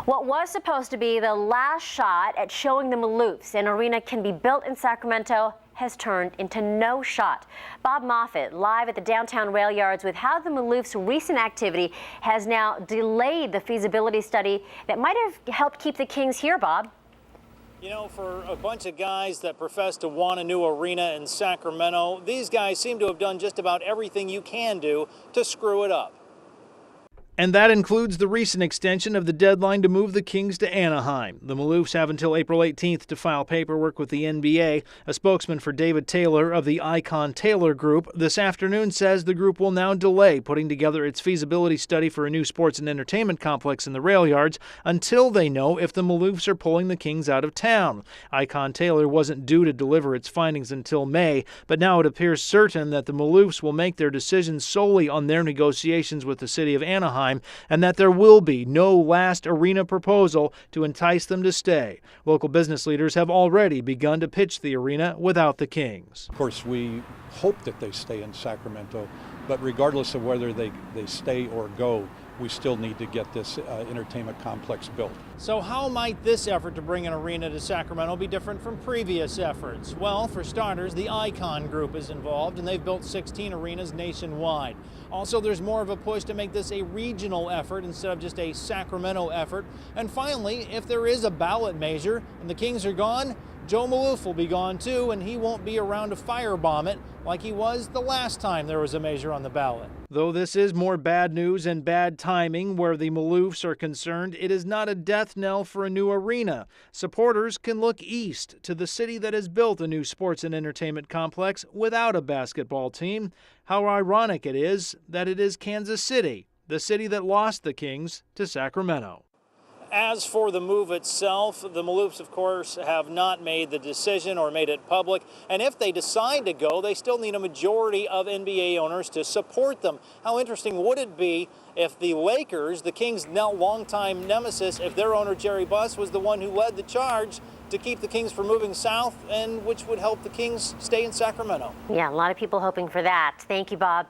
What was supposed to be the last shot at showing the Maloofs an arena can be built in Sacramento has turned into no shot. Bob Moffitt live at the downtown rail yards with how the Maloofs' recent activity has now delayed the feasibility study that might have helped keep the Kings here, Bob. You know, for a bunch of guys that profess to want a new arena in Sacramento, these guys seem to have done just about everything you can do to screw it up. And that includes the recent extension of the deadline to move the Kings to Anaheim. The Maloofs have until April 18th to file paperwork with the NBA. A spokesman for David Taylor of the Icon Taylor Group this afternoon says the group will now delay putting together its feasibility study for a new sports and entertainment complex in the rail yards until they know if the Maloofs are pulling the Kings out of town. Icon Taylor wasn't due to deliver its findings until May, but now it appears certain that the Maloofs will make their decisions solely on their negotiations with the city of Anaheim, and that there will be no last arena proposal to entice them to stay. Local business leaders have already begun to pitch the arena without the Kings. Of course, we hope that they stay in Sacramento, but regardless of whether they stay or go, we still need to get this entertainment complex built. So how might this effort to bring an arena to Sacramento be different from previous efforts? Well, for starters, the Icon Group is involved, and they've built 16 arenas nationwide. Also, there's more of a push to make this a regional effort instead of just a Sacramento effort. And finally, if there is a ballot measure and the Kings are gone, Joe Maloof will be gone too, and he won't be around to firebomb it like he was the last time there was a measure on the ballot. Though this is more bad news and bad timing where the Maloofs are concerned, it is not a death knell for a new arena. Supporters can look east to the city that has built a new sports and entertainment complex without a basketball team. How ironic it is that it is Kansas City, the city that lost the Kings to Sacramento. As for the move itself, the Maloofs, of course, have not made the decision or made it public. And if they decide to go, they still need a majority of NBA owners to support them. How interesting would it be if the Lakers, the Kings' now longtime nemesis, if their owner Jerry Buss was the one who led the charge to keep the Kings from moving south, and which would help the Kings stay in Sacramento? Yeah, a lot of people hoping for that. Thank you, Bob.